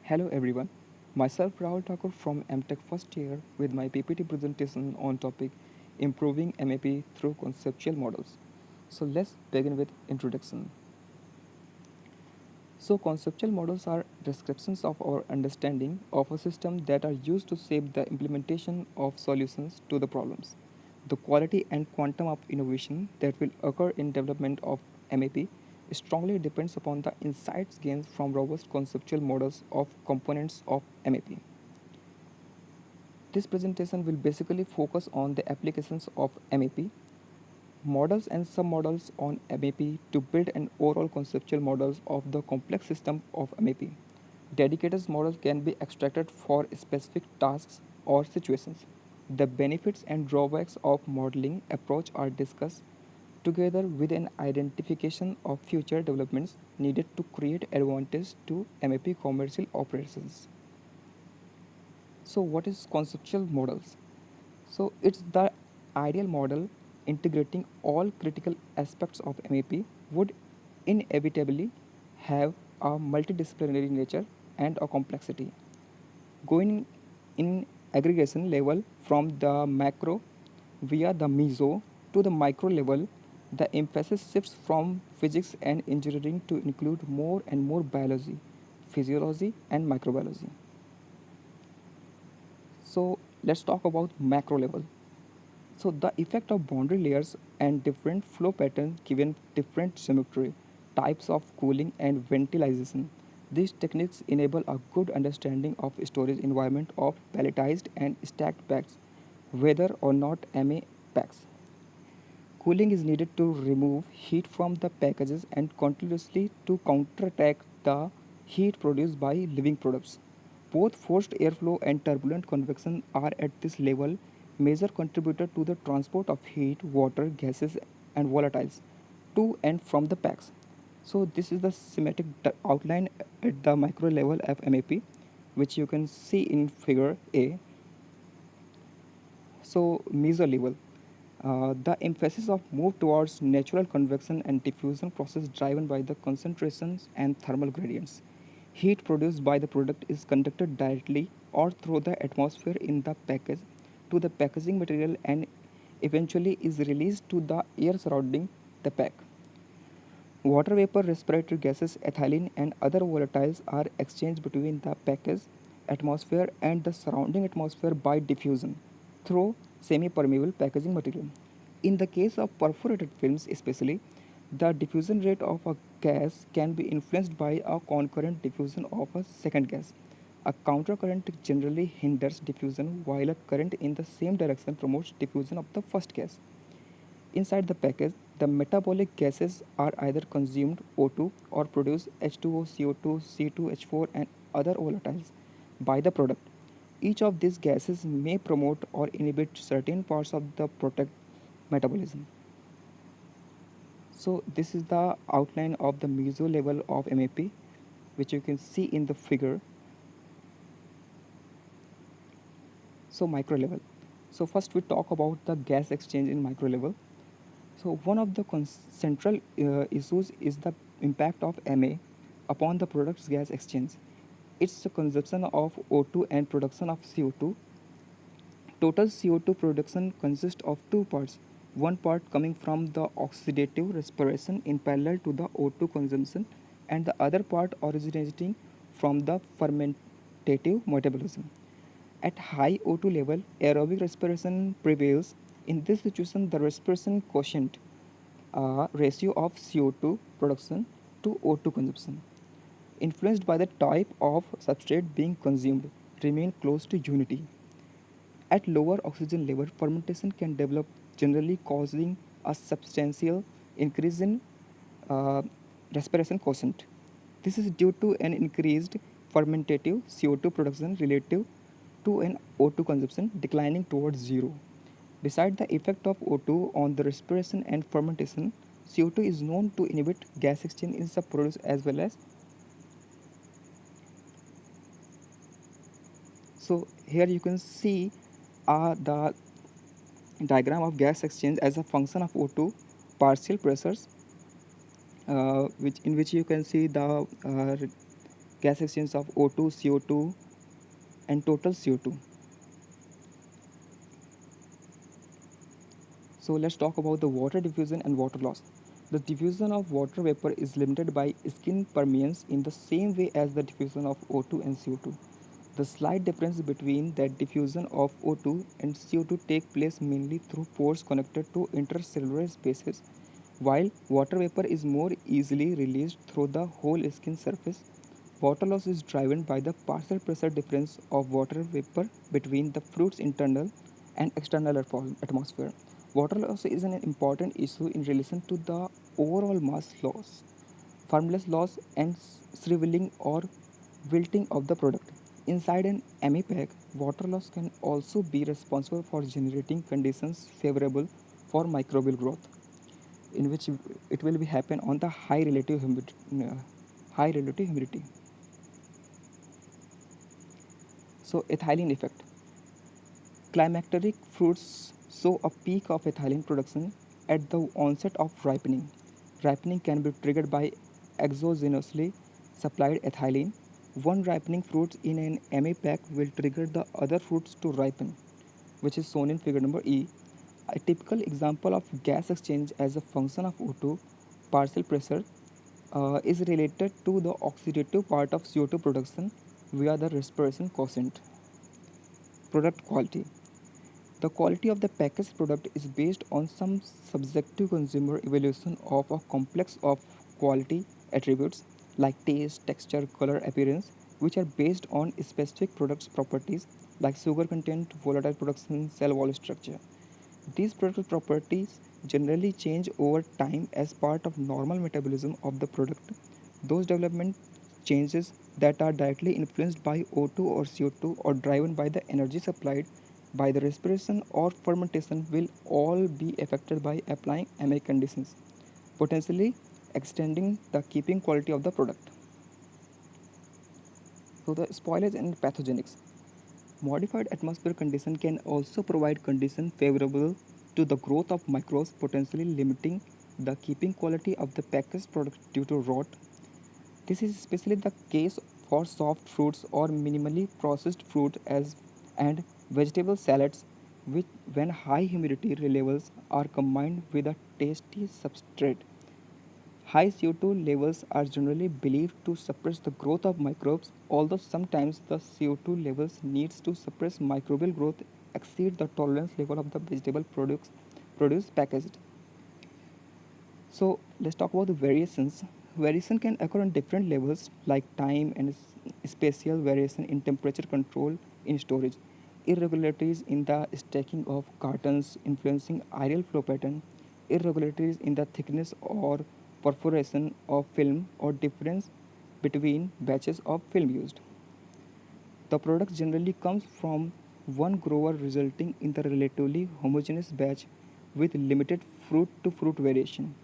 Hello everyone, myself Rahul Thakur from MTech first year with my PPT presentation on topic improving MAP through conceptual models. So let's begin with introduction. So conceptual models are descriptions of our understanding of a system that are used to shape the implementation of solutions to the problems. The quality and quantum of innovation that will occur in development of MAP strongly depends upon the insights gained from robust conceptual models of components of MAP. This presentation will basically focus on the applications of MAP, models and submodels on MAP to build an overall conceptual models of the complex system of MAP. Dedicated models can be extracted for specific tasks or situations. The benefits and drawbacks of modeling approach are discussed together with an identification of future developments needed to create advantage to MAP commercial operations. So what is conceptual models? So it's the ideal model integrating all critical aspects of MAP would inevitably have a multidisciplinary nature and a complexity. Going in aggregation level from the macro via the meso to the micro level, the emphasis shifts from physics and engineering to include more and more biology, physiology, and microbiology. So let's talk about macro level. So the effect of boundary layers and different flow patterns given different symmetry, types of cooling and ventilation. These techniques enable a good understanding of storage environment of palletized and stacked packs, whether or not MA packs. Cooling is needed to remove heat from the packages and continuously to counteract the heat produced by living products. Both forced airflow and turbulent convection are at this level major contributor to the transport of heat, water, gases and volatiles to and from the packs. So this is the schematic outline at the micro level of MAP which you can see in figure A. So meso level. The emphasis of move towards natural convection and diffusion process driven by the concentrations and thermal gradients. Heat produced by the product is conducted directly or through the atmosphere in the package to the packaging material and eventually is released to the air surrounding the pack. Water vapor, respiratory gases, ethylene, and other volatiles are exchanged between the package, atmosphere, and the surrounding atmosphere by diffusion through semi permeable packaging material. In the case of perforated films, especially, the diffusion rate of a gas can be influenced by a concurrent diffusion of a second gas. A countercurrent generally hinders diffusion, while a current in the same direction promotes diffusion of the first gas. Inside the package, the metabolic gases are either consumed O2 or produce H2O, CO2, C2H4 and other volatiles by the product. Each of these gases may promote or inhibit certain parts of the product metabolism. So this is the outline of the meso level of MAP which you can see in the figure. So micro level. So first we talk about the gas exchange in micro level. So one of the central issues is the impact of MA upon the product's gas exchange. It's the consumption of O2 and production of CO2. Total CO2 production consists of two parts. One part coming from the oxidative respiration in parallel to the O2 consumption and the other part originating from the fermentative metabolism. At high O2 level, aerobic respiration prevails. In this situation, the respiration quotient ratio of CO2 production to O2 consumption, influenced by the type of substrate being consumed, remain close to unity. At lower oxygen level, fermentation can develop, generally causing a substantial increase in uh, respiration quotient. This is due to an increased fermentative CO2 production relative to an O2 consumption declining towards zero. Beside the effect of O2 on the respiration and fermentation, CO2 is known to inhibit gas exchange in subproducts as well as. So here you can see the diagram of gas exchange as a function of O2 partial pressures, which in which you can see the gas exchange of O2, CO2, and total CO2. So let's talk about the water diffusion and water loss. The diffusion of water vapor is limited by skin permeance in the same way as the diffusion of O2 and CO2. The slight difference between that diffusion of O2 and CO2 take place mainly through pores connected to intercellular spaces, while water vapor is more easily released through the whole skin surface. Water loss is driven by the partial pressure difference of water vapor between the fruit's internal and external atmosphere. Water loss is an important issue in relation to the overall mass loss, firmness loss, and shriveling or wilting of the product. Inside an amipag, water loss can also be responsible for generating conditions favorable for microbial growth, in which it will be happen on the high relative humidity. So ethylene effect. Climacteric fruits show a peak of ethylene production at the onset of ripening. Ripening can be triggered by exogenously supplied ethylene. One ripening fruit in an MA pack will trigger the other fruits to ripen, which is shown in figure number E. A typical example of gas exchange as a function of O2 partial pressure is related to the oxidative part of CO2 production via the respiration quotient. Product quality. The quality of the packaged product is based on some subjective consumer evaluation of a complex of quality attributes like taste, texture, color, appearance, which are based on specific product's properties like sugar content, volatile production, cell wall structure. These product properties generally change over time as part of normal metabolism of the product. Those development changes that are directly influenced by O2 or CO2 or driven by the energy supplied by the respiration or fermentation will all be affected by applying MA conditions, potentially extending the keeping quality of the product. So the spoilage and pathogenics. Modified atmosphere condition can also provide conditions favorable to the growth of microbes, potentially limiting the keeping quality of the packaged product due to rot. This is especially the case for soft fruits or minimally processed fruit as and vegetable salads, which when high humidity levels are combined with a tasty substrate. High CO2 levels are generally believed to suppress the growth of microbes, although sometimes the CO2 levels needs to suppress microbial growth exceed the tolerance level of the vegetable produce packaged. So let's talk about the variations. Variation can occur on different levels like time and spatial variation in temperature control in storage, irregularities in the stacking of cartons influencing aerial flow pattern, irregularities in the thickness or perforation of film or difference between batches of film used. The product generally comes from one grower resulting in the relatively homogeneous batch with limited fruit to fruit variation.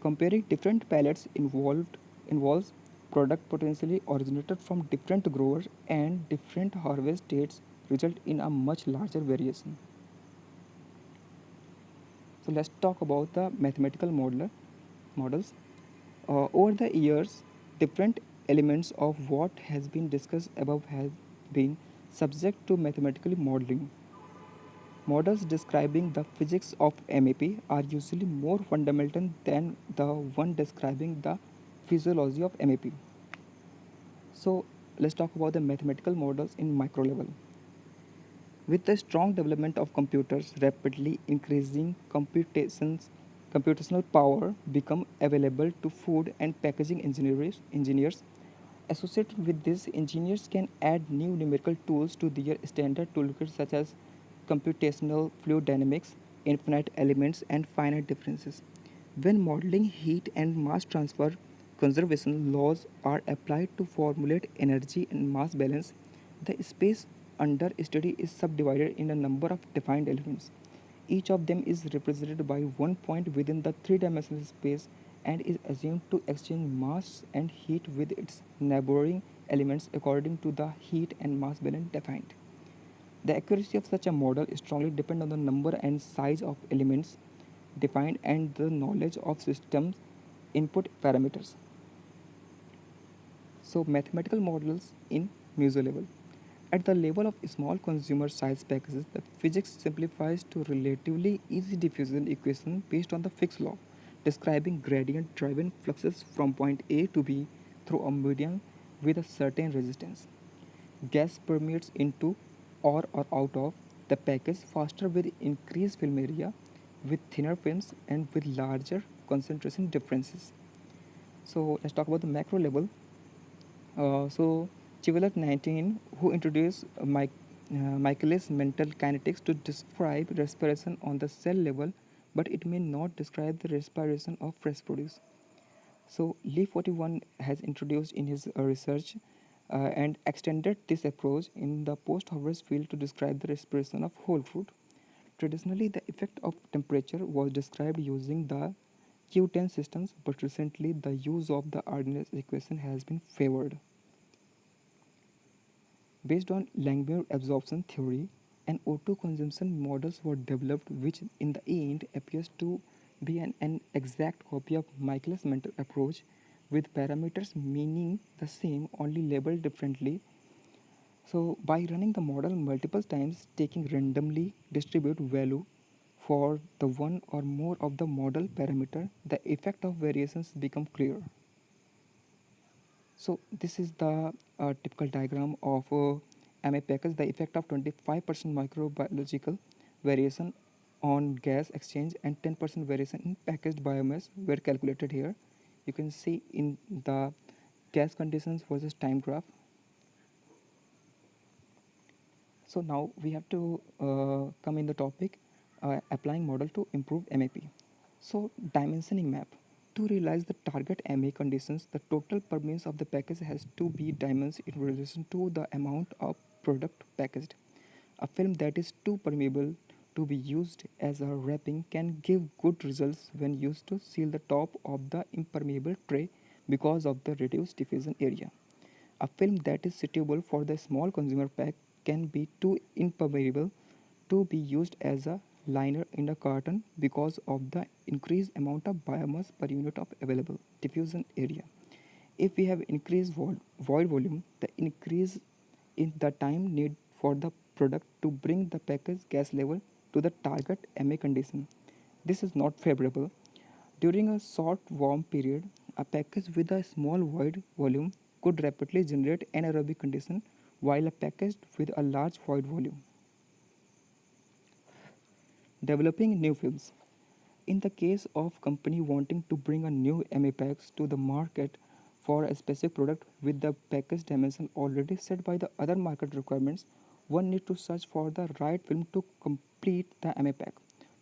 Comparing different pallets involves product potentially originated from different growers and different harvest dates result in a much larger variation. So let's talk about the mathematical models. Over the years, different elements of what has been discussed above have been subject to mathematical modeling. Models describing the physics of MAP are usually more fundamental than the one describing the physiology of MAP. So let's talk about the mathematical models in micro level. With the strong development of computers, rapidly increasing computational power become available to food and packaging engineers. Associated with this, engineers can add new numerical tools to their standard toolkits such as computational fluid dynamics, infinite elements, and finite differences. When modeling heat and mass transfer conservation laws are applied to formulate energy and mass balance, the space under study is subdivided in a number of defined elements. Each of them is represented by one point within the three-dimensional space and is assumed to exchange mass and heat with its neighboring elements according to the heat and mass balance defined. The accuracy of such a model strongly depends on the number and size of elements defined and the knowledge of systems input parameters. So mathematical models in meso level. At the level of small consumer size packages, the physics simplifies to relatively easy diffusion equation based on the fixed law, describing gradient driven fluxes from point A to B through a medium with a certain resistance. Gas permeates into or out of the package faster with increased film area, with thinner films, and with larger concentration differences. So let's talk about the macro level. So Chivelet 19, who introduced Michaelis mental kinetics to describe respiration on the cell level, but it may not describe the respiration of fresh produce. So Lee 41 has introduced in his research and extended this approach in the post-harvest field to describe the respiration of whole fruit. Traditionally, the effect of temperature was described using the Q10 systems, but recently the use of the Arrhenius equation has been favored. Based on Langmuir absorption theory, and O2 consumption models were developed which in the end appears to be an exact copy of Michaelis mental approach with parameters meaning the same only labeled differently. So by running the model multiple times, taking randomly distribute value for the one or more of the model parameter, the effect of variations become clear. So this is the typical diagram of MA package. The effect of 25% microbiological variation on gas exchange and 10% variation in packaged biomass were calculated here. You can see in the gas conditions versus time graph. So now we have to come in the topic applying model to improve MAP. So dimensioning map. To realize the target MA conditions, the total permeance of the package has to be dimensioned in relation to the amount of product packaged. A film that is too permeable to be used as a wrapping can give good results when used to seal the top of the impermeable tray because of the reduced diffusion area. A film that is suitable for the small consumer pack can be too impermeable to be used as a liner in a carton because of the increased amount of biomass per unit of available diffusion area. If we have increased void volume, the increase in the time need for the product to bring the package gas level to the target MA condition. This is not favorable. During a short warm period, a package with a small void volume could rapidly generate anaerobic condition, while a package with a large void volume. Developing new films. In the case of company wanting to bring a new MA packs to the market for a specific product with the package dimension already set by the other market requirements, one need to search for the right film to complete the MA pack.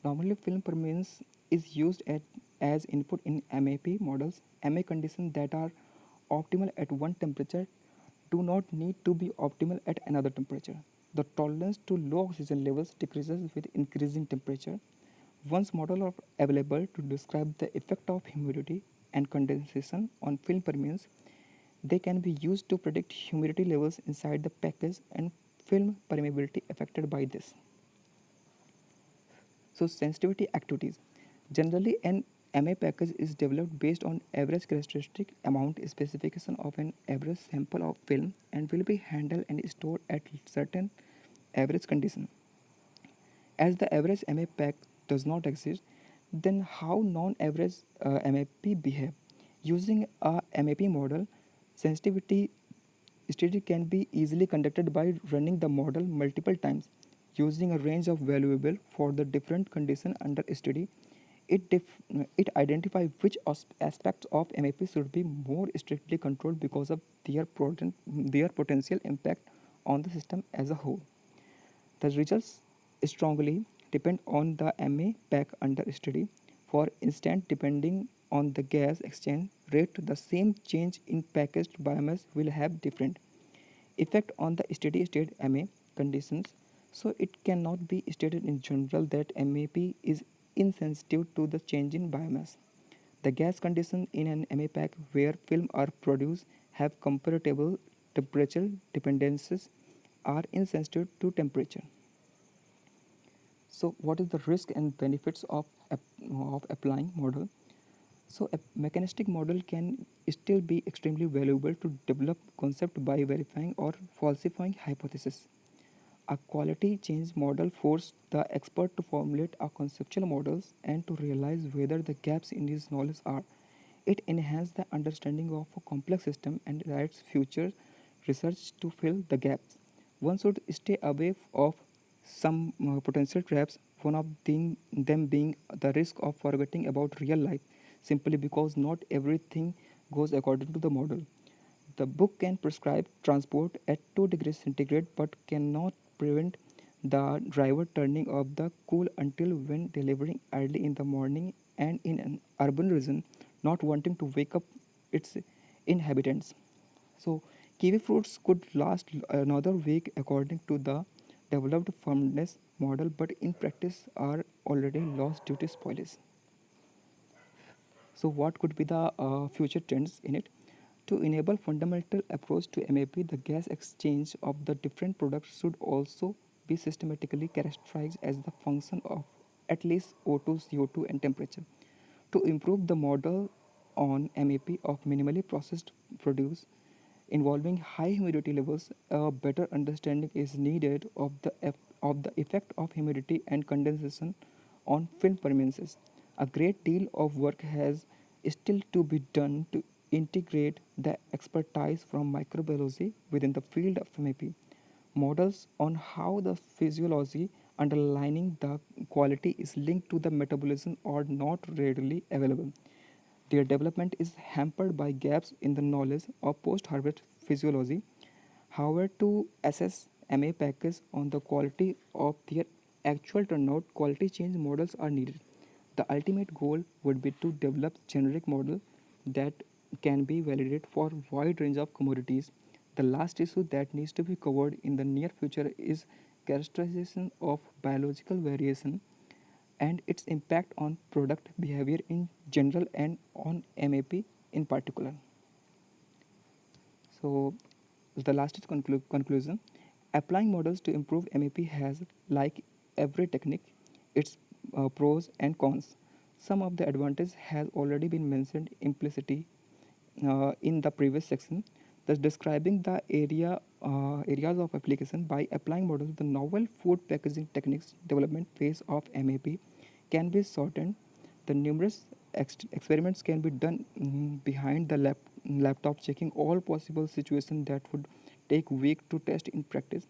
Normally, film permeance is used as input in MAP models. MA conditions that are optimal at one temperature do not need to be optimal at another temperature. The tolerance to low oxygen levels decreases with increasing temperature. Once models are available to describe the effect of humidity and condensation on film permeance, they can be used to predict humidity levels inside the package and film permeability affected by this. So sensitivity activities. Generally, an MA package is developed based on average characteristic amount specification of an average sample of film and will be handled and stored at certain average condition. As the average MA pack does not exist, then how non-average MAP behave? Using a MAP model, sensitivity study can be easily conducted by running the model multiple times, using a range of valuable for the different conditions under study. It identifies which aspects of MAP should be more strictly controlled because of their potential impact on the system as a whole. The results strongly depend on the MA pack under study. For instance, depending on the gas exchange rate, the same change in packaged biomass will have different effect on the steady state MA conditions. So it cannot be stated in general that MAP is insensitive to the change in biomass. The gas conditions in an MA pack where film are produced have comparable temperature dependencies are insensitive to temperature. So what is the risk and benefits of applying model? So a mechanistic model can still be extremely valuable to develop concept by verifying or falsifying hypotheses. A quality change model forces the expert to formulate a conceptual models and to realize whether the gaps in his knowledge are. It enhances the understanding of a complex system and guides future research to fill the gaps. One should stay away of some potential traps, one of them being the risk of forgetting about real life simply because not everything goes according to the model. The book can prescribe transport at 2 degrees centigrade but cannot prevent the driver turning off the cool until when delivering early in the morning and in an urban region not wanting to wake up its inhabitants. So, kiwi fruits could last another week according to the developed firmness model, but in practice are already lost due to spoilage. So, what could be the future trends in it? To enable fundamental approach to MAP, the gas exchange of the different products should also be systematically characterized as the function of at least O2, CO2, and temperature. To improve the model on MAP of minimally processed produce involving high humidity levels, a better understanding is needed of the effect of humidity and condensation on film permanence. A great deal of work has still to be done to integrate the expertise from microbiology within the field of MAP. Models on how the physiology underlying the quality is linked to the metabolism are not readily available. Their development is hampered by gaps in the knowledge of post harvest physiology. However, to assess MA package on the quality of their actual turnout, quality change models are needed. The ultimate goal would be to develop generic model that can be validated for wide range of commodities. The last issue that needs to be covered in the near future is characterization of biological variation and its impact on product behavior in general and on MAP in particular. So, the last is conclusion. Applying models to improve MAP has, like every technique, its pros and cons. Some of the advantages has already been mentioned implicitly in the previous section, thus describing the areas of application. By applying models, the novel food packaging techniques development phase of MAP can be shortened. The numerous experiments can be done behind the laptop, checking all possible situations that would take weeks to test in practice.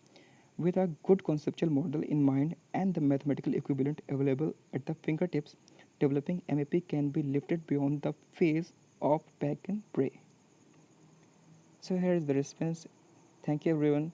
With a good conceptual model in mind and the mathematical equivalent available at the fingertips, developing MAP can be lifted beyond the phase of pack and pray. So here is the response. Thank you everyone.